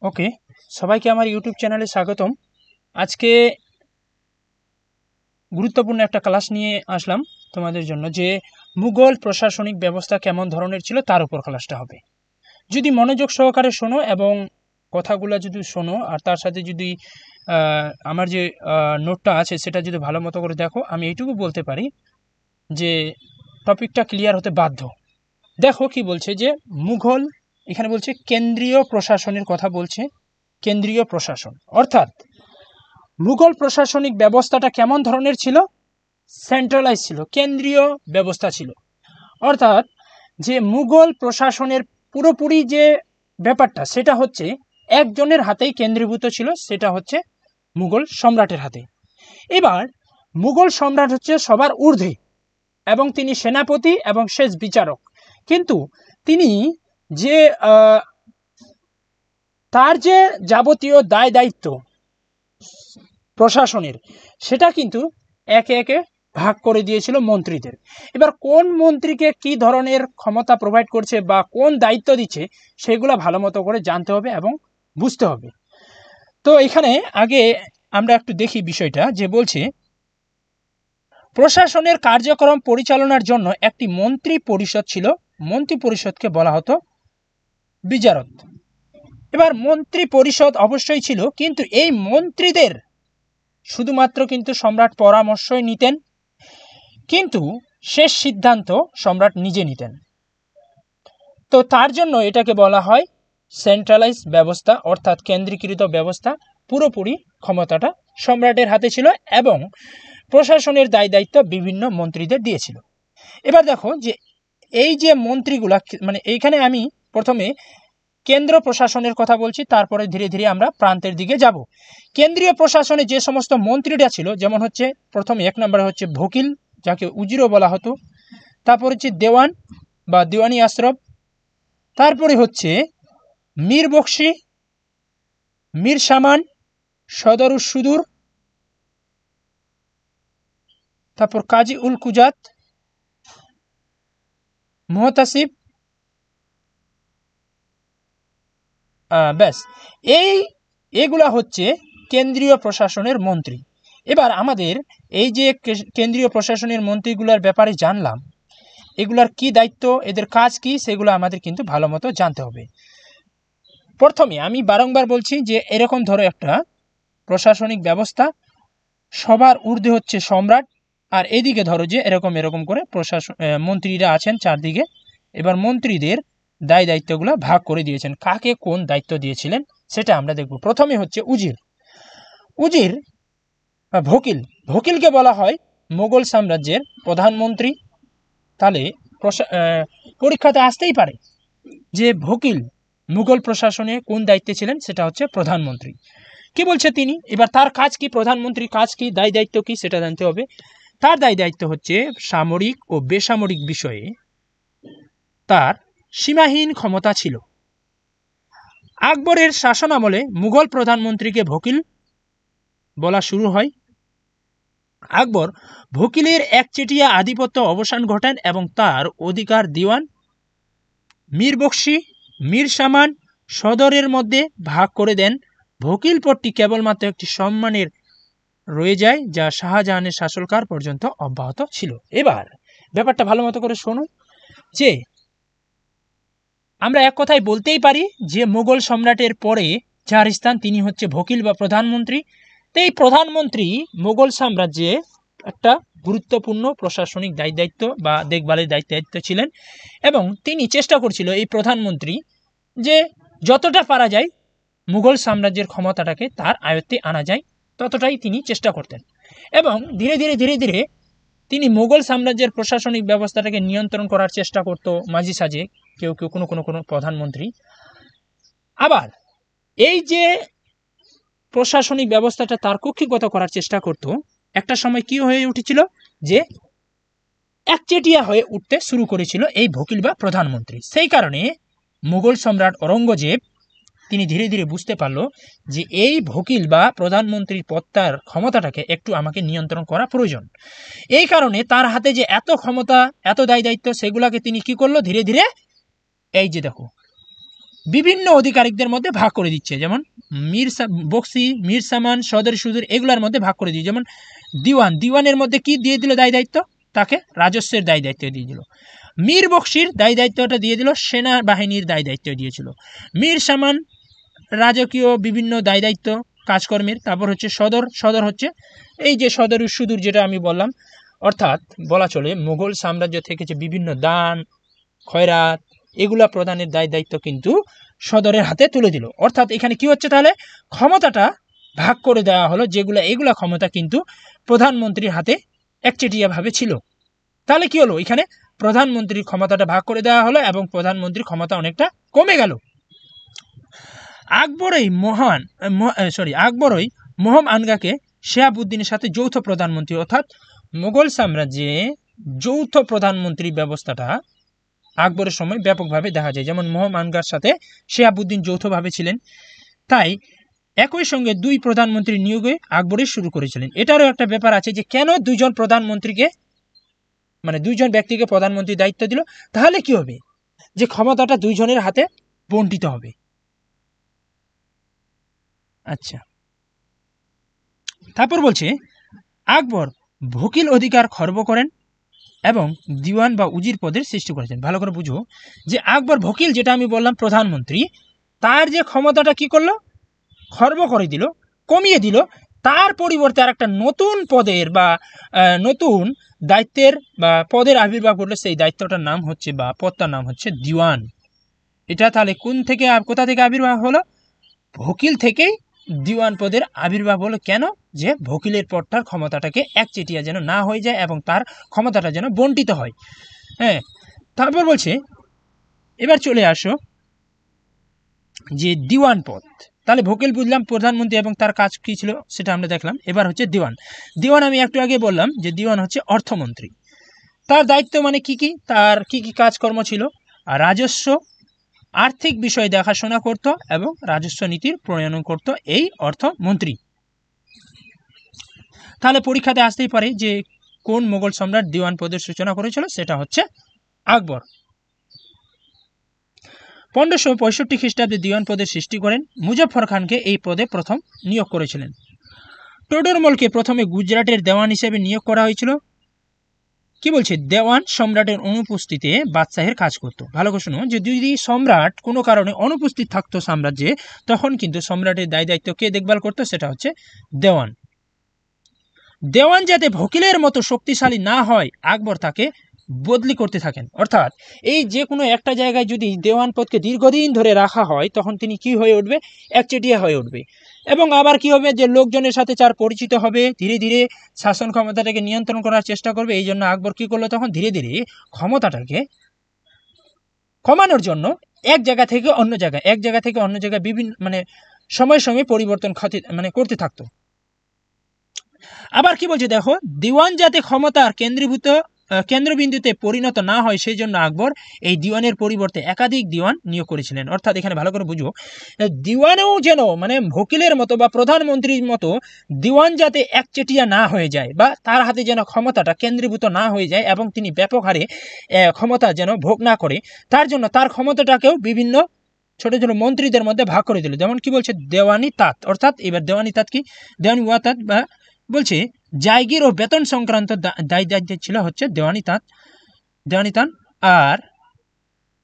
ওকে, সবাইকে আমার ইউটিউব চ্যানেলে স্বাগতম। আজকে গুরুত্বপূর্ণ একটা ক্লাস নিয়ে আসলাম তোমাদের জন্য, যে মুঘল প্রশাসনিক ব্যবস্থা কেমন ধরনের ছিল তার উপর ক্লাসটা হবে। যদি মনোযোগ সহকারে শোনো এবং কথাগুলো যদি শোনো, আর তার সাথে যদি আমার যে নোটটা আছে সেটা যদি ভালো মতো করে দেখো, আমি এইটুকু বলতে পারি যে টপিকটা ক্লিয়ার হতে বাধ্য। দেখো কি বলছে, যে মুঘল, এখানে বলছে কেন্দ্রীয় প্রশাসনের কথা বলছে। কেন্দ্রীয় প্রশাসন অর্থাৎ মুঘল প্রশাসনিক ব্যবস্থাটা কেমন ধরনের ছিল? সেন্ট্রালাইজ ছিল, কেন্দ্রীয় ব্যবস্থা ছিল। অর্থাৎ যে মুঘল প্রশাসনের পুরোপুরি যে ব্যাপারটা সেটা হচ্ছে একজনের হাতেই কেন্দ্রীভূত ছিল, সেটা হচ্ছে মুঘল সম্রাটের হাতে। এবার মুঘল সম্রাট হচ্ছে সবার ঊর্ধ্বে এবং তিনি সেনাপতি এবং শেষ বিচারক। কিন্তু তিনি যে তার যে যাবতীয় দায় দায়িত্ব প্রশাসনের, সেটা কিন্তু একে একে ভাগ করে দিয়েছিল মন্ত্রীদের। এবার কোন মন্ত্রীকে কি ধরনের ক্ষমতা প্রোভাইড করছে বা কোন দায়িত্ব দিচ্ছে সেগুলো ভালো মতো করে জানতে হবে এবং বুঝতে হবে। তো এখানে আগে আমরা একটু দেখি বিষয়টা, যে বলছে প্রশাসনের কার্যক্রম পরিচালনার জন্য একটি মন্ত্রী পরিষদ ছিল। মন্ত্রী পরিষদকে বলা হতো বিজারত। এবার মন্ত্রী পরিষদ অবশ্যই ছিল, কিন্তু এই মন্ত্রীদের শুধুমাত্র কিন্তু সম্রাট পরামর্শই নিতেন, কিন্তু শেষ সিদ্ধান্ত সম্রাট নিজে নিতেন। তো তার জন্য এটাকে বলা হয় সেন্ট্রালাইজ ব্যবস্থা, অর্থাৎ কেন্দ্রীকৃত ব্যবস্থা। পুরোপুরি ক্ষমতাটা সম্রাটের হাতে ছিল এবং প্রশাসনের দায় দায়িত্ব বিভিন্ন মন্ত্রীদের দিয়েছিল। এবার দেখো যে এই যে মন্ত্রীগুলা, মানে এইখানে আমি প্রথমে কেন্দ্র প্রশাসনের কথা বলছি, তারপরে ধীরে ধীরে আমরা প্রান্তের দিকে যাব। কেন্দ্রীয় প্রশাসনে যে সমস্ত মন্ত্রীরা ছিল, যেমন হচ্ছে প্রথমে এক নম্বরে হচ্ছে ভকিল, যাকে উজিরও বলা হতো। তারপর হচ্ছে দেওয়ান বা দিওয়ানি আশরফ। তারপরে হচ্ছে মীর বক্সি, মীর সামান, সদর সুদূর, তারপর কাজী উল কুজাত, মুহতাসিব। ব্যাস, এইগুলা হচ্ছে কেন্দ্রীয় প্রশাসনের মন্ত্রী। এবার আমাদের এই যে কেন্দ্রীয় প্রশাসনের মন্ত্রীগুলোর ব্যাপারে জানলাম, এগুলার কি দায়িত্ব, এদের কাজ কি, সেগুলো আমাদের কিন্তু ভালো মতো জানতে হবে। প্রথমে আমি বারংবার বলছি যে এরকম ধরো একটা প্রশাসনিক ব্যবস্থা, সবার ঊর্ধ্বে হচ্ছে সম্রাট, আর এদিকে ধরো যে এরকম এরকম করে প্রশাসন মন্ত্রীরা আছেন চারদিকে। এবার মন্ত্রীদের দায় দায়িত্বগুলো ভাগ করে দিয়েছেন, কাকে কোন দায়িত্ব দিয়েছিলেন সেটা আমরা দেখব। প্রথমে হচ্ছে উজির। উজির বা ভকিল, ভকিলকে বলা হয় মোগল সাম্রাজ্যের প্রধানমন্ত্রী। তাহলে পরীক্ষাতে আসতেই পারে যে ভকিল মুঘল প্রশাসনে কোন দায়িত্বে ছিলেন, সেটা হচ্ছে প্রধানমন্ত্রী। কি বলছে তিনি, এবার তার কাজ কি, প্রধানমন্ত্রীর কাজ কি, দায় দায়িত্ব কি, সেটা জানতে হবে। তার দায় দায়িত্ব হচ্ছে সামরিক ও বেসামরিক বিষয়ে তার সীমাহীন ক্ষমতা ছিল। আকবরের শাসনামলে মুঘল প্রধানমন্ত্রীকে ভকিল বলা শুরু হয়। আকবর ভকিলের একচেটিয়া আধিপত্য অবসান ঘটান এবং তার অধিকার দিওয়ান, মীর বক্সি, মীর সামান, সদরের মধ্যে ভাগ করে দেন। ভকিল পদটি কেবলমাত্র একটি সম্মানের রয়ে যায়, যা শাহজাহানের শাসনকাল পর্যন্ত অব্যাহত ছিল। এবার ব্যাপারটা ভালো মতো করে শোনো, যে আমরা এক কথায় বলতেই পারি যে মুঘল সম্রাটের পরে যার স্থান, তিনি হচ্ছে ভকিল বা প্রধানমন্ত্রী। তো এই প্রধানমন্ত্রী মুঘল সাম্রাজ্যে একটা গুরুত্বপূর্ণ প্রশাসনিক দায় দায়িত্ব বা দেখভালের দায়িত্ব ছিলেন, এবং তিনি চেষ্টা করছিল এই প্রধানমন্ত্রী যে যতটা পারা যায় মুঘল সাম্রাজ্যের ক্ষমতাটাকে তার আয়ত্তে আনা যায়, ততটাই তিনি চেষ্টা করতেন। এবং ধীরে ধীরে ধীরে ধীরে তিনি মুঘল সাম্রাজ্যের প্রশাসনিক ব্যবস্থাটাকে নিয়ন্ত্রণ করার চেষ্টা করত মাঝে সাঝে, কেউ কেউ কোনো কোনো কোনো প্রধানমন্ত্রী। আবার এই যে প্রশাসনিক ব্যবস্থাটা তার কক্ষিগত করার চেষ্টা করত, একটা সময় কি হয়ে উঠেছিল, যে একচেটিয়া হয়ে উঠতে শুরু করেছিল এই ভকিল বা প্রধানমন্ত্রী। সেই কারণে মুঘল সম্রাট ঔরঙ্গজেব তিনি ধীরে ধীরে বুঝতে পারলো যে এই ভকিল বা প্রধানমন্ত্রীর পদটার ক্ষমতাটাকে একটু আমাকে নিয়ন্ত্রণ করা প্রয়োজন। এই কারণে তার হাতে যে এত ক্ষমতা, এত দায় দায়িত্ব, সেগুলাকে তিনি কি করলো, ধীরে ধীরে এই যে দেখো বিভিন্ন অধিকারিকদের মধ্যে ভাগ করে দিচ্ছে, যেমন বক্সি, মীর সামান, সদর সুদূর এগুলোর মধ্যে ভাগ করে দিচ্ছে। যেমন দিওয়ানের মধ্যে কি দিয়ে দিল দায় দায়িত্ব, তাকে রাজস্বের দায় দায়িত্ব দিয়ে দিল। মীর বক্সির দায় দায়িত্বটা দিয়ে দিল সেনাবাহিনীর দায় দায়িত্ব দিয়েছিল। মীর সামান রাজকীয় বিভিন্ন দায় দায়িত্ব কাজকর্মের। তারপর হচ্ছে সদর হচ্ছে এই যে সদর সুদূর যেটা আমি বললাম, অর্থাৎ বলা চলে মুঘল সাম্রাজ্য থেকে যে বিভিন্ন দান খয়রাত এগুলা প্রদানের দায় দায়িত্ব কিন্তু সদরের হাতে তুলে দিল। অর্থাৎ এখানে কি হচ্ছে, তাহলে ক্ষমতাটা ভাগ করে দেওয়া হলো, এগুলা ক্ষমতা কিন্তু প্রধানমন্ত্রীর হাতে একচেটিয়াভাবে ছিল। তাহলে কি হলো, এখানে প্রধানমন্ত্রীর ক্ষমতাটা ভাগ করে দেওয়া হলো এবং প্রধানমন্ত্রীর ক্ষমতা অনেকটা কমে গেল। আকবরই মহম আনগাকে শেহাবুদ্দিনের সাথে যৌথ প্রধানমন্ত্রী, অর্থাৎ মুঘল সাম্রাজ্যে যৌথ প্রধানমন্ত্রী ব্যবস্থাটা আকবরের সময় ব্যাপকভাবে দেখা যায়। যেমন মহম আনগার সাথে শেহাবুদ্দিন যৌথভাবে ছিলেন, তাই একই সঙ্গে দুই প্রধানমন্ত্রী নিয়োগে আকবরই শুরু করেছিলেন। এটারও একটা ব্যাপার আছে যে কেন দুইজন ব্যক্তিকে প্রধানমন্ত্রী দায়িত্ব দিল, তাহলে কি হবে যে ক্ষমতাটা দুইজনের হাতে বন্টিত হবে। আচ্ছা, তারপর বলছে আকবর ভকিল অধিকার খর্ব করেন এবং দিওয়ান বা উজির পদের সৃষ্টি করেছেন। ভালো করে বুঝো যে আকবর ভকিল, যেটা আমি বললাম প্রধানমন্ত্রী, তার যে ক্ষমতাটা কি করলো, খর্ব করে দিল, কমিয়ে দিল। তার পরিবর্তে আর একটা নতুন পদের বা নতুন দায়িত্বের বা পদের আবির্ভাব ঘটলো। সেই দায়িত্বটার নাম হচ্ছে বা পদটার নাম হচ্ছে দিওয়ান। এটা তাহলে কোথা থেকে আবির্ভাব হলো, ভকিল থেকেই দিওয়ান পদের আবির্ভাব হলো। কেন, যে ভকিলের পদটার ক্ষমতাটাকে একচেটিয়া যেন না হয়ে যায় এবং তার ক্ষমতাটা যেন বন্টিত হয়। হ্যাঁ, তারপর বলছে এবার চলে আসো যে দিওয়ান পদ। তাহলে ভকিল বুঝলাম প্রধানমন্ত্রী এবং তার কাজ কি ছিল সেটা আমরা দেখলাম। এবার হচ্ছে দিওয়ান আমি একটু আগে বললাম যে দিওয়ান হচ্ছে অর্থমন্ত্রী। তার দায়িত্ব মানে কি তার কি কাজকর্ম ছিল, রাজস্ব আর্থিক বিষয় দেখাশোনা করত এবং রাজস্ব নীতির প্রণয়ন করত এই অর্থমন্ত্রী। তাহলে পরীক্ষাতে আসতেই পারে যে কোন মোগল সম্রাট দিওয়ান পদের সূচনা করেছিল, সেটা হচ্ছে আকবর। 1565 খ্রিস্টাব্দে দিওয়ান পদের সৃষ্টি করেন। মুজফ্ফর খানকে এই পদে প্রথম নিয়োগ করেছিলেন। টোডরমলকে প্রথমে গুজরাটের দেওয়ান হিসেবে নিয়োগ করা হয়েছিল। কি বলছে, দেওয়ান সম্রাটের অনুপস্থিতিতে বাদশাহের কাজ করত। ভালো করে শুনো, যে যদি সম্রাট কোনো কারণে অনুপস্থিত থাকতো সাম্রাজ্যে, তখন কিন্তু সম্রাটের দায় দায়িত্ব কে দেখভাল করতো, সেটা হচ্ছে দেওয়ান। দেওয়ান যাতে ভকিলের মতো শক্তিশালী না হয়, আকবর তাকে বদলি করতে থাকেন। অর্থাৎ এই যে কোনো একটা জায়গায় যদি দেওয়ান পদকে দীর্ঘদিন ধরে রাখা হয়, তখন তিনি কি হয়ে উঠবে, একচেটিয়া হয়ে উঠবে। এবং আবার কি হবে, যে লোকজনের সাথে তার পরিচিত হবে, ধীরে ধীরে শাসন ক্ষমতাটাকে নিয়ন্ত্রণ করার চেষ্টা করবে। এই জন্য আকবর কি করলো, তখন ধীরে ধীরে ক্ষমতাটাকে কমানোর জন্য এক জায়গা থেকে অন্য জায়গায় বিভিন্ন সময়ের সঙ্গে পরিবর্তন করতে থাকতো। আবার কি বলছে দেখো, দিওয়ান যাতে ক্ষমতার কেন্দ্রবিন্দুতে পরিণত না হয়, সেই জন্য আকবর এই দিওয়ানের পরিবর্তে একাধিক দিওয়ান নিয়োগ করেছিলেন। অর্থাৎ এখানে ভালো করে বুঝো, দিওয়ানেও যেন ভকিলের মতো বা প্রধানমন্ত্রীর মতো দিওয়ান যাতে একচেটিয়া না হয়ে যায় বা তার হাতে যেন ক্ষমতাটা কেন্দ্রীভূত না হয়ে যায় এবং তিনি ব্যাপক হারে ক্ষমতা যেন ভোগ না করে, তার জন্য তার ক্ষমতাটাকেও বিভিন্ন ছোট ছোট মন্ত্রীদের মধ্যে ভাগ করে দিল। যেমন কি বলছে, দেওয়ানি তাঁত। অর্থাৎ এবার দেওয়ানি তাঁত কি, দেওয়ানি ওয়াতাত বা বলছে জায়গির ও বেতন সংক্রান্ত দায় দায়িত্ব ছিল হচ্ছে দেওয়ানি তাঁত। আর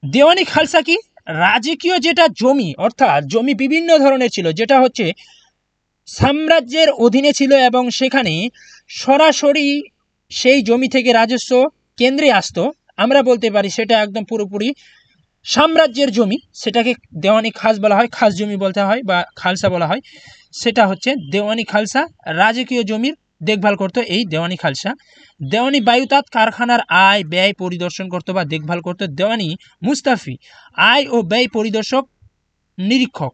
দেওয়ানি খালসা কি, রাজকীয় যেটা জমি, অর্থাৎ জমি বিভিন্ন ধরনের ছিল, যেটা হচ্ছে সাম্রাজ্যের অধীনে ছিল এবং সেখানে সরাসরি সেই জমি থেকে রাজস্ব কেন্দ্রে আসতো। আমরা বলতে পারি সেটা একদম পুরোপুরি সাম্রাজ্যের জমি, সেটাকে দেওয়ানি খাস বলা হয়, খাস জমি বলতে হয় বা খালসা বলা হয়। সেটা হচ্ছে দেওয়ানি খালসা, রাজকীয় জমির দেখভাল করতো এই দেওয়ানি খালসা। দেওয়ানি বায়ুতাত কারখানার আয় ব্যয় পরিদর্শন করতো বা দেখভাল করতো। দেওয়ানি মুস্তাফি আয় ও ব্যয় পরিদর্শক নিরীক্ষক।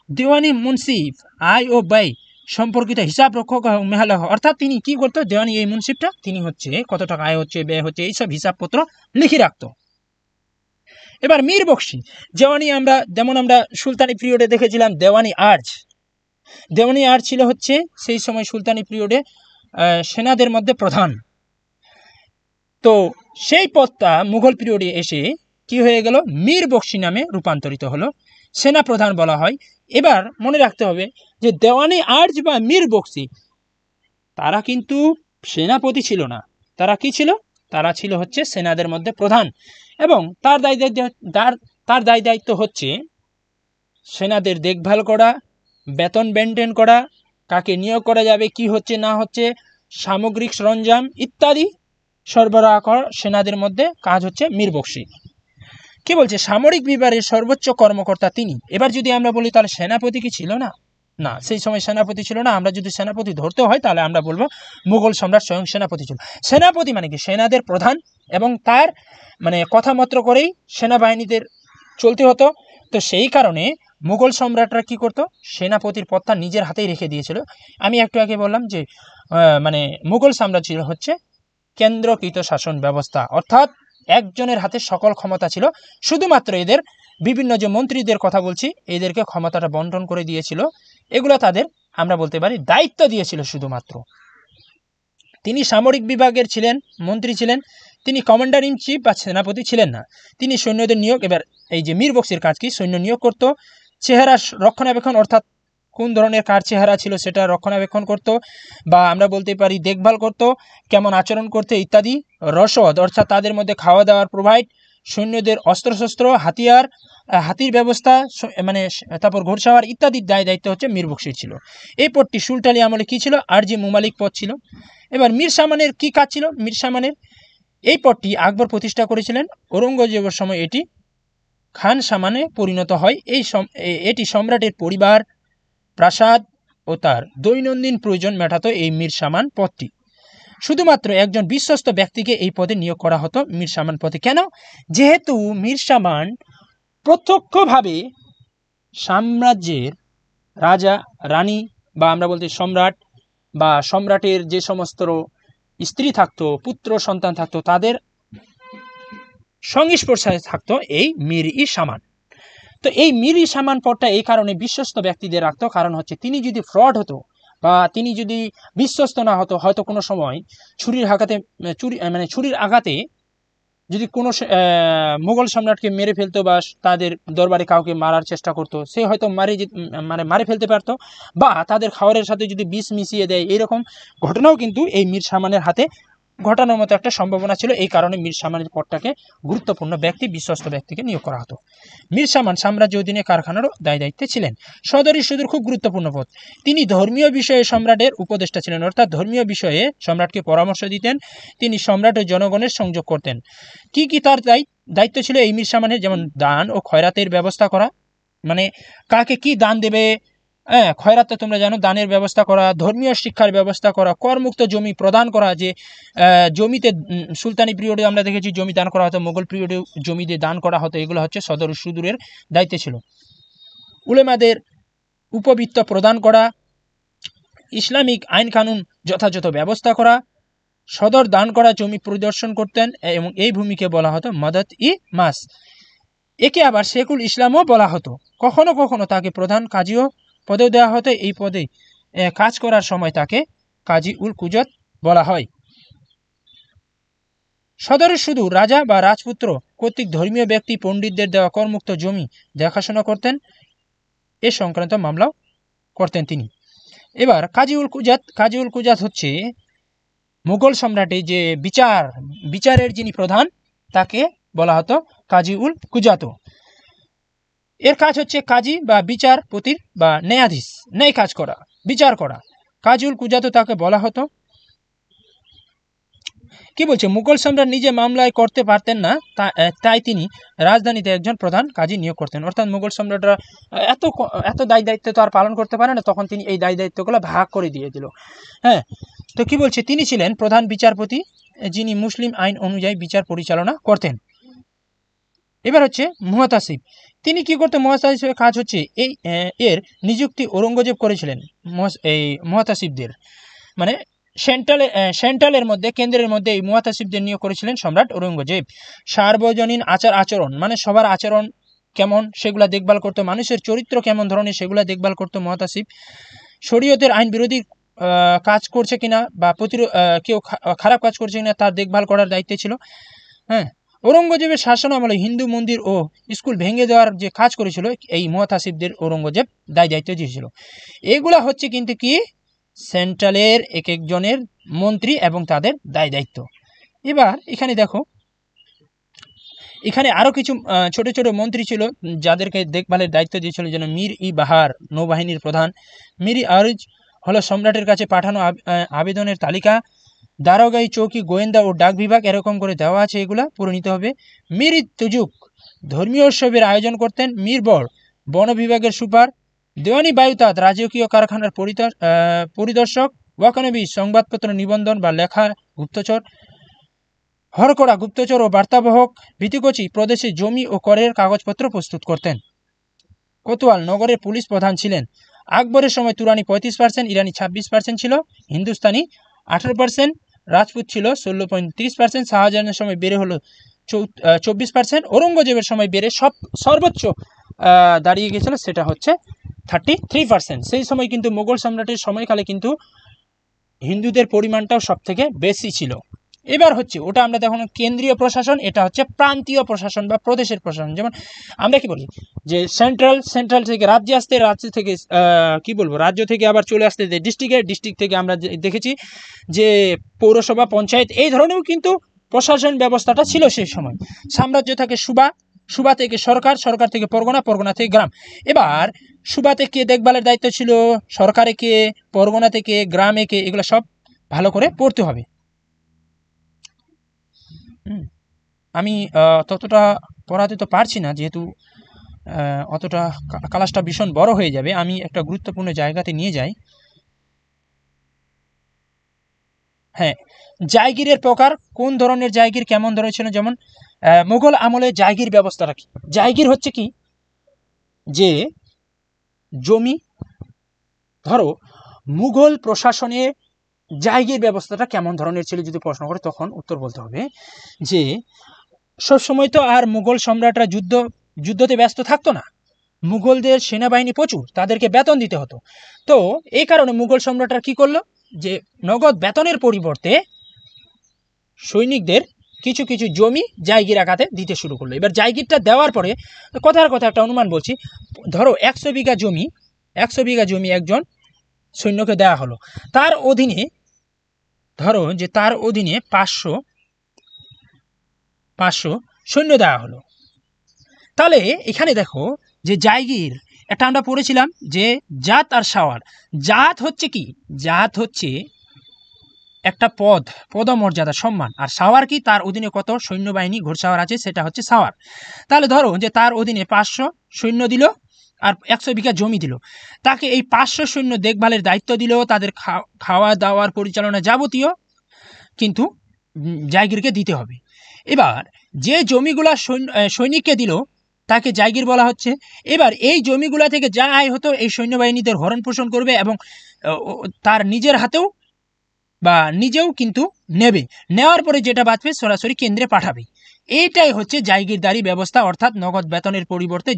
দেওয়ানি মুন্সিফ আয় ও ব্যয় সম্পর্কিত হিসাব রক্ষক এবং মেহালক। অর্থাৎ তিনি কি করতো, দেওয়ানি এই মুন্সিফটা তিনি হচ্ছে কত টাকা আয় হচ্ছে ব্যয় হচ্ছে এইসব হিসাবপত্র লিখে রাখতো। এবার মীর বক্সি, যেমন আমরা সুলতানি পিরিয়ডে দেখেছিলাম দেওয়ানি আর্জ ছিল হচ্ছে সেই সময় সুলতানি পিরিয়ডে সেনাদের মধ্যে প্রধান। তো সেই পদটা মুঘল পিরিয়ডে এসে কি হয়ে গেল, মীর বক্সি নামে রূপান্তরিত হলো। সেনা প্রধান বলা হয়। এবার মনে রাখতে হবে যে দেওয়ানি আর্জ বা মীর বক্সি তারা কিন্তু সেনাপতি ছিল না, তারা কি ছিল? তারা ছিল হচ্ছে সেনাদের মধ্যে প্রধান, এবং তার দায় দায়িত্ব হচ্ছে সেনাদের দেখভাল করা, বেতন মেনটেন করা, কাকে নিয়োগ করা যাবে, কি হচ্ছে না হচ্ছে, সামগ্রিক সরঞ্জাম ইত্যাদি সরবরাহ করা সেনাদের মধ্যে কাজ হচ্ছে মীর বক্সি। কি বলছে? সামরিক বিভাগের সর্বোচ্চ কর্মকর্তা তিনি। এবার যদি আমরা বলি তাহলে সেনাপতি কি ছিল না? না, সেই সময় সেনাপতি ছিল না। আমরা যদি সেনাপতি ধরতে হয় তাহলে আমরা বলবো মুঘল সম্রাট স্বয়ং সেনাপতি ছিল। সেনাপতি মানে কি? সেনাদের প্রধান, এবং তার মানে কথা মাত্র করেই সেনাবাহিনীদের চলতে হতো। তো সেই কারণে মুঘল সম্রাটরা কি করতো? সেনাপতির পদটা নিজের হাতেই রেখে দিয়েছিল। আমি একটু আগে বললাম যে মানে মুঘল সাম্রাজ্য হচ্ছে কেন্দ্রকৃত শাসন ব্যবস্থা, অর্থাৎ একজনের হাতে সকল ক্ষমতা ছিল। শুধুমাত্র এদের বিভিন্ন যে মন্ত্রীদের কথা বলছি, এদেরকে ক্ষমতাটা বন্টন করে দিয়েছিল। এগুলো তাদের আমরা বলতে পারি দায়িত্ব দিয়েছিল শুধুমাত্র। তিনি সামরিক বিভাগের ছিলেন, মন্ত্রী ছিলেন, তিনি কমান্ডার ইন চিফ বা সেনাপতি ছিলেন না। তিনি সৈন্যদের নিয়োগ, এবার এই যে মীর বক্সির কাজ কি? সৈন্য নিয়োগ করত, চেহারা রক্ষণাবেক্ষণ, অর্থাৎ কোন ধরনের কার চেহারা ছিল সেটা রক্ষণাবেক্ষণ করত, বা আমরা বলতে পারি দেখভাল করত, কেমন আচরণ করতে ইত্যাদি। রসদ, অর্থাৎ তাদের মধ্যে খাওয়া দাওয়ার প্রোভাইড, সৈন্যদের অস্ত্রশস্ত্র, হাতিয়ার, হাতির ব্যবস্থা, মানে তারপর ঘোড়সাওয়ার ইত্যাদির দায়িত্ব হচ্ছে মীর বক্সির ছিল। এই পদটি সুলতানি আমলে কি ছিল? আরজি মুমালিক পদ ছিল। এবার মীর সামানের কি কাজ ছিল? মীর সামানের এই পদটি আকবর প্রতিষ্ঠা করেছিলেন। ঔরঙ্গজেবের সময় এটি খান সামানে পরিণত হয়। এটি সম্রাটের পরিবার, প্রাসাদ ও তার দৈনন্দিন প্রয়োজন মেটাতো এই মীর সামান পদটি। শুধুমাত্র একজন বিশ্বস্ত ব্যক্তিকে এই পদে নিয়োগ করা হতো মীর সামান পদে। কেন? যেহেতু মীর সামান প্রত্যক্ষভাবে সাম্রাজ্যের রাজা, রানী, বা আমরা বলতে সম্রাট বা সম্রাটের যে সমস্ত স্ত্রী থাকতো, পুত্র সন্তান থাকতো, তাদের সংস্পর্শে থাকতো এই মীর-ই সামান। তো এই মীর-ই সামান পদটা এই কারণে বিশ্বস্ত ব্যক্তিদের রাখতো, কারণ হচ্ছে তিনি যদি ফ্রড হতো বা তিনি যদি বিশ্বস্ত না হতো, হয়তো কোনো সময় ছুরির আঘাতে যদি কোনো মুঘল সম্রাটকে মেরে ফেলতো বা তাদের দরবারে কাউকে মারার চেষ্টা করতো, সে হয়তো মারে ফেলতে পারতো, বা তাদের খাবারের সাথে যদি বিষ মিশিয়ে দেয়, এরকম ঘটনাও কিন্তু এই মীর সামানের হাতে ঘটানোর মতো একটা সম্ভাবনা ছিল। এই কারণে মীর সামানের পদটাকে গুরুত্বপূর্ণ ব্যক্তি, বিশ্বস্ত ব্যক্তিকে নিয়োগ করা হতো। মীর সামান সাম্রাজ্য অধীনে কারখানারও দায়িত্বে ছিলেন। সদরী সুদূর খুব গুরুত্বপূর্ণ পদ। তিনি ধর্মীয় বিষয়ে সম্রাটের উপদেষ্টা ছিলেন, অর্থাৎ ধর্মীয় বিষয়ে সম্রাটকে পরামর্শ দিতেন। তিনি সম্রাট ও জনগণের সংযোগ করতেন। কি কি তার দায়িত্ব ছিল এই মীর সামানের? যেমন দান ও খয়রাতের ব্যবস্থা করা, মানে কাকে কি দান দেবে, খয়রাত তো তোমরা জানো, দানের ব্যবস্থা করা, ধর্মীয় শিক্ষার ব্যবস্থা করা, করমুক্ত জমি প্রদান করা, যে জমিতে সুলতানি পিরিয়ডে আমরা দেখেছি জমি দান করা হতো, মোগল পিরিয়ডে জমি দিয়ে দান করা হতো, এগুলো হচ্ছে সদর সুদূরের দায়িত্ব ছিল। উলেমাদের উপবৃত্ত প্রদান করা, ইসলামিক আইন কানুন যথাযথ ব্যবস্থা করা, সদর দান করা জমি পরিদর্শন করতেন, এবং এই ভূমিকে বলা হতো মাদত-ই-মাস। একে আবার শেখুল ইসলামও বলা হতো। কখনো কখনো তাকে প্রধান কাজীও পদেও দেওয়া হতো। এই পদে কাজ করার সময় তাকে কাজী উল কুজত বলা হয়। সদরে শুধু রাজা বা রাজপুত্র কর্তৃক ধর্মীয় ব্যক্তি পণ্ডিতদের দেওয়া করমুক্ত জমি দেখাশোনা করতেন, এ সংক্রান্ত মামলাও করতেন তিনি। এবার কাজী উল কুজাত হচ্ছে মুঘল সম্রাটের যে বিচারের যিনি প্রধান, তাকে বলা হতো কাজী উল কুজাত। এর কাজ হচ্ছে কাজী বা বিচারপতির বা ন্যায়াধীশ, ন্যায় কাজ করা, বিচার করা। কাজী উল কুজাত তাকে বলা হতো। কি বলছে? মুঘল সম্রাট নিজে মামলায় করতে পারতেন না, তাই তিনি রাজধানীতে একজন প্রধান কাজী নিয়োগ করতেন। অর্থাৎ মুঘল সম্রাটরা এত দায়িত্ব তো আর পালন করতে পারে না, তখন তিনি এই দায়িত্বগুলো ভাগ করে দিয়ে দিল। হ্যাঁ, তো কি বলছে? তিনি ছিলেন প্রধান বিচারপতি, যিনি মুসলিম আইন অনুযায়ী বিচার পরিচালনা করতেন। এবার হচ্ছে মুহতাসিব। তিনি কি করতেন? মুহতাসিবের কাজ হচ্ছে এর নিযুক্তি ঔরঙ্গজেব করেছিলেন এই মুহতাসিবদের, মানে সেন্ট্রালের মধ্যে, কেন্দ্রের মধ্যে এই মুহতাসিবদের নিয়োগ করেছিলেন সম্রাট ঔরঙ্গজেব। সার্বজনীন আচরণ, মানে সবার আচরণ কেমন সেগুলা দেখভাল করতো, মানুষের চরিত্র কেমন ধরনের সেগুলা দেখভাল করতো মুহতাসিব। শরীয়তের আইন বিরোধী কাজ করছে কিনা বা কেউ খারাপ কাজ করছে কিনা তার দেখভাল করার দায়িত্ব ছিল। হ্যাঁ, ঔরঙ্গজেবের শাসন আমলে হিন্দু মন্দির ও স্কুল ভেঙে দেওয়ার যে কাজ করেছিল এই মুতাসিবদের ঔরঙ্গজেব দায় দায়িত্ব দিয়েছিল। এগুলা হচ্ছে কিন্তু কি সেন্ট্রালের এক একজনের মন্ত্রী এবং তাদের দায় দায়িত্ব। এবার এখানে দেখো, এখানে আরও কিছু ছোট ছোট মন্ত্রী ছিল যাদেরকে দেখভালের দায়িত্ব দিয়েছিল, যেন মীর ই বাহার নৌবাহিনীর প্রধান, মীর ই আরজ হলো সম্রাটের কাছে পাঠানো আবেদনের তালিকা, দারোগাই চৌকি গোয়েন্দা ও ডাক বিভাগ এরকম করে দেওয়া আছে, এগুলা পড়ে নিতে হবে। মীর ই তুজুক ধর্মীয় উৎসবের আয়োজন করতেন। মীর বর বন বিভাগের সুপার, দেওয়ানি বায়ুতাত রাজকীয় কারখানার পরিদর্শক, ওয়াকানবী সংবাদপত্র নিবন্ধন বা লেখা গুপ্তচর, হরকড়া গুপ্তচর ও বার্তাবহক, ভিতিকচি প্রদেশে জমি ও করের কাগজপত্র প্রস্তুত করতেন। কোতোয়াল নগরের পুলিশ প্রধান ছিলেন। আকবরের সময় তুরানি 35%, ইরানি 26% ছিল, হিন্দুস্তানি 18%, রাজপুত ছিল 16.30%, শাহজাহানের সময় বেড়ে হলো 24%, ঔরঙ্গজেবের সময় বেড়ে সর্বোচ্চ দাঁড়িয়ে গেছিল, সেটা হচ্ছে 33%। সেই সময় কিন্তু মোগল সম্রাটের সময়কালে কিন্তু হিন্দুদের পরিমাণটাও সব থেকে বেশি ছিল। এবার হচ্ছে ওটা আমরা দেখুন কেন্দ্রীয় প্রশাসন, এটা হচ্ছে প্রান্তীয় প্রশাসন বা প্রদেশের প্রশাসন। যেমন আমরা কি বলি যে সেন্ট্রাল থেকে রাজ্যে আসতে, রাজ্য থেকে রাজ্য থেকে আবার চলে আসতে ডিস্ট্রিক্ট থেকে আমরা দেখেছি যে পৌরসভা, পঞ্চায়েত, এই ধরনেরও কিন্তু প্রশাসন ব্যবস্থাটা ছিল সেই সময়। সাম্রাজ্য থেকে সুবা থেকে সরকার থেকে পরগনা থেকে গ্রাম। এবার সুবাতে কে দেখভালের দায়িত্ব ছিল, সরকারে কে, পরগনা থেকে গ্রামে কে, এগুলো সব ভালো করে পড়তে হবে। আমি ততটা পড়াতে তো পারছি না, যেহেতু অতটা ক্লাসটা ভীষণ বড় হয়ে যাবে। আমি একটা গুরুত্বপূর্ণ জায়গাতে নিয়ে যাই। হ্যাঁ, জায়গিরের প্রকার, কোন ধরনের জায়গির, কেমন ধরনের ছিল। যেমন মুঘল আমলে জায়গির ব্যবস্থাটা কি? জায়গির হচ্ছে কি যে জমি, ধরো মুঘল প্রশাসনে জায়গির ব্যবস্থাটা কেমন ধরনের ছিল যদি প্রশ্ন করে, তখন উত্তর বলতে হবে যে সবসময় তো আর মুঘল সম্রাটরা যুদ্ধতে ব্যস্ত থাকতো না। মুঘলদের সেনাবাহিনী প্রচুর, তাদেরকে বেতন দিতে হতো। তো এই কারণে মুঘল সম্রাটরা কি করলো, যে নগদ বেতনের পরিবর্তে সৈনিকদের কিছু কিছু জমি জায়গির আকারে দিতে শুরু করলো। এবার জায়গিরটা দেওয়ার পরে কথার কথা একটা অনুমান বলছি, ধরো 100 বিঘা জমি একজন সৈন্যকে দেওয়া হলো, তার অধীনে ধরো যে তার অধীনে 500 সৈন্য দেওয়া হলো। তাহলে এখানে দেখো যে জায়গির একটা আমরা পড়েছিলাম যে জাত আর সাওয়ার। জাত হচ্ছে কি, জাত হচ্ছে একটা পদমর্যাদা, সম্মান। আর সাওয়ার কি, তার অধীনে কত সৈন্যবাহিনী ঘোড়সাওয়ার আছে, সেটা হচ্ছে সাওয়ার। তাহলে ধরো যে তার অধীনে 500 সৈন্য দিল আর 100 বিঘা জমি দিল, তাকে এই 500 সৈন্য দেখভালের দায়িত্ব দিল, তাদের খাওয়া দাওয়ার পরিচালনা যাবতীয় কিন্তু জায়গিরকে দিতে হবে। এবার যে জমিগুলা সৈনিককে দিল তাকে জায়গির বলা হচ্ছে। এবার এই জমিগুলা থেকে যা আয় হতো এই সৈন্যবাহিনীদের ভরণ পোষণ করবে এবং তার নিজের হাতেও বা নিজেও কিন্তু নেবে, নেওয়ার পরে যেটা বাঁচবে সরাসরি কেন্দ্রে পাঠাবে। এইটাই হচ্ছে জায়গিরদারি ব্যবস্থা, অর্থাৎ নগদ বেতনের পরিবর্তে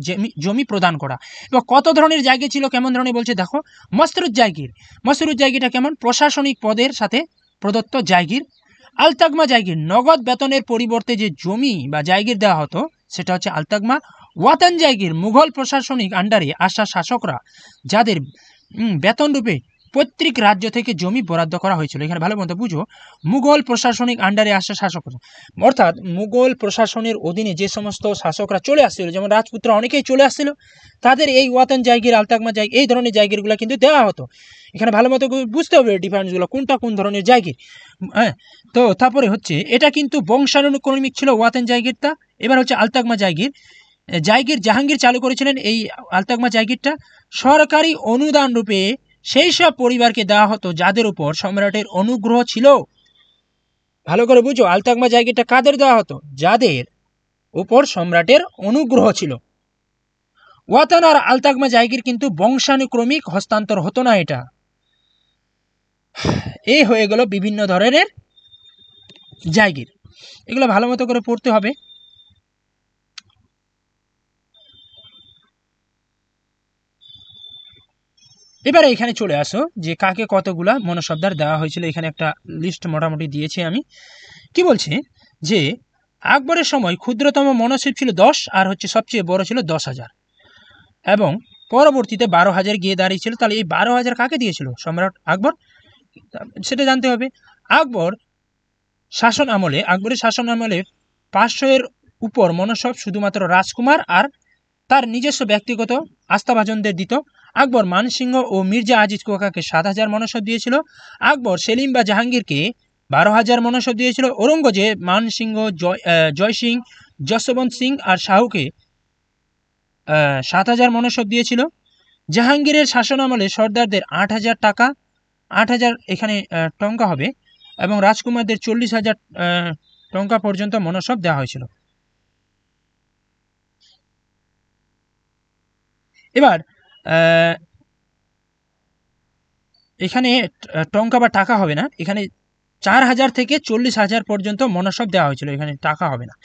জমি প্রদান করা। এবার কত ধরনের জায়গা ছিল, কেমন ধরনের বলছে দেখো। মসরুজ জায়গিরটা কেমন, প্রশাসনিক পদের সাথে প্রদত্ত জায়গির। আলতাগমা জায়গির, নগদ বেতনের পরিবর্তে যে জমি বা জায়গির দেওয়া হতো সেটা হচ্ছে আলতাগমা। ওয়াতান জায়গির, মুঘল প্রশাসনিক আন্ডারে আসা শাসকরা যাদের বেতন রূপে প্রত্যেক রাজ্য থেকে জমি বরাদ্দ করা হয়েছিল। এখানে ভালো মতো বুঝো, মুঘল প্রশাসনিক আন্ডারে আসা শাসকরা, অর্থাৎ মুঘল প্রশাসনের অধীনে যে সমস্ত শাসকরা চলে আসছিল, যেমন রাজপুতরা অনেকেই চলে আসছিল, তাদের এই ওয়াতান জায়গির, আলতাগমা জায়গির, এই ধরনের জায়গিরগুলো কিন্তু দেওয়া হতো। এখানে ভালো মতো বুঝতে হবে ডিফারেন্সগুলো, কোনটা কোন ধরনের জায়গির। হ্যাঁ, তো তারপরে হচ্ছে এটা কিন্তু বংশানুক্রমিক ছিল ওয়াতান জায়গিরটা। এবার হচ্ছে আলতাগমা জায়গির। জাহাঙ্গীর চালু করেছিলেন এই আলতাগমা জায়গিরটা। সরকারি অনুদান রূপে সেই সব পরিবারকে দেওয়া হতো যাদের উপর সম্রাটের অনুগ্রহ ছিল। ভালো করে বুঝো, আলতাগমা জায়গিরটা কাদের দেওয়া হতো, যাদের উপর সম্রাটের অনুগ্রহ ছিল। ওয়াতান আর আলতাগমা জায়গির কিন্তু বংশানুক্রমিক হস্তান্তর হতো না। এটা এই হয়ে গেল বিভিন্ন ধরনের জায়গির, এগুলো ভালো মতো করে পড়তে হবে। এবারে এখানে চলে আসো যে কাকে কতগুলা মনসবদার দেওয়া হয়েছিল। এখানে একটা লিস্ট মোটামুটি দিয়েছি আমি। কি বলছে যে আকবরের সময় ক্ষুদ্রতম মনসব ছিল 10 আর হচ্ছে সবচেয়ে বড় ছিল 10,000 এবং পরবর্তীতে 12,000 গিয়ে দাঁড়িয়েছিল। তাহলে এই 12,000 কাকে দিয়েছিল সম্রাট আকবর, সেটা জানতে হবে। আকবরের শাসন আমলে 500-এর উপর মনসব শুধুমাত্র রাজকুমার আর তার নিজস্ব ব্যক্তিগত আস্থাভাজনদের দিত। আকবর মানসিংহ ও মির্জা আজিজ কোকাকে 7,000 মনসব দিয়েছিল। আকবর সেলিম বা জাহাঙ্গীরকে 12,000 মনসব দিয়েছিল। ঔরঙ্গজেব মানসিংহ, জয় সিং, যশবন্ত সিং আর শাহুকে 7,000 মনসব দিয়েছিল। জাহাঙ্গীরের শাসনামলে সর্দারদের 8,000 টাকা, 8,000 এখানে টঙ্কা হবে, এবং রাজকুমারদের 40,000 টঙ্কা পর্যন্ত মনসব দেওয়া হয়েছিল। এবার এখানে টঙ্কা বা টাকা হবে না, এখানে 4,000 থেকে 40,000 পর্যন্ত মনসব দেওয়া হয়েছিল, এখানে টাকা হবে না।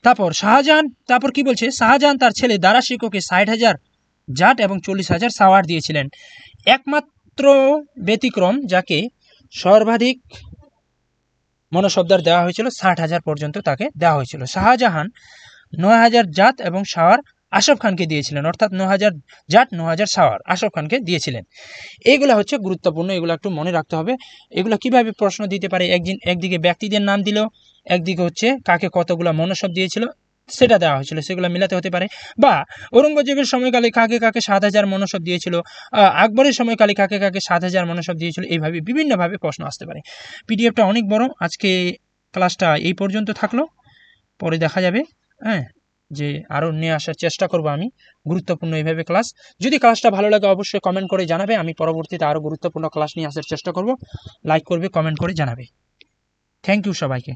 তারপর কি বলছে, শাহজাহান তার ছেলে দারা শিকোকে 60,000 জাট এবং 40,000 সাওয়ার দিয়েছিলেন। একমাত্র ব্যতিক্রম যাকে সর্বাধিক মনসবদার দেওয়া হয়েছিল 60,000 পর্যন্ত তাকে দেওয়া হয়েছিল। শাহজাহান 9,000 জাত এবং সাওয়ার আশফ খানকে দিয়েছিলেন, অর্থাৎ 9,000 জাট 9,000 সাওয়ার আশফ খানকে দিয়েছিলেন। এইগুলো হচ্ছে গুরুত্বপূর্ণ, এগুলো একটু মনে রাখতে হবে। এগুলো কিভাবে প্রশ্ন দিতে পারে, একদিকে ব্যক্তিদের নাম দিল, একদিকে হচ্ছে কাকে কতগুলো মনসব দিয়েছিল সেটা দেওয়া হয়েছিল, সেগুলো মিলাতে হতে পারে। বা ঔরঙ্গজেবের সময়কালে কাকে কাকে 7,000 মনসব দিয়েছিল, আকবরের সময়কালে কাকে কাকে 7,000 মনসব দিয়েছিল, এইভাবে বিভিন্নভাবে প্রশ্ন আসতে পারে। পিডিএফটা অনেক বড়, আজকে ক্লাসটা এই পর্যন্ত থাকলো, পরে দেখা যাবে হ্যাঁ যে আরও নিয়ে আসার চেষ্টা করব আমি গুরুত্বপূর্ণ এইভাবে ক্লাস। যদি ক্লাসটা ভালো লাগে অবশ্যই কমেন্ট করে জানাবে, আমি পরবর্তীতে আরও গুরুত্বপূর্ণ ক্লাস নিয়ে আসার চেষ্টা করব। লাইক করবে, কমেন্ট করে জানাবে। থ্যাংক ইউ সবাইকে।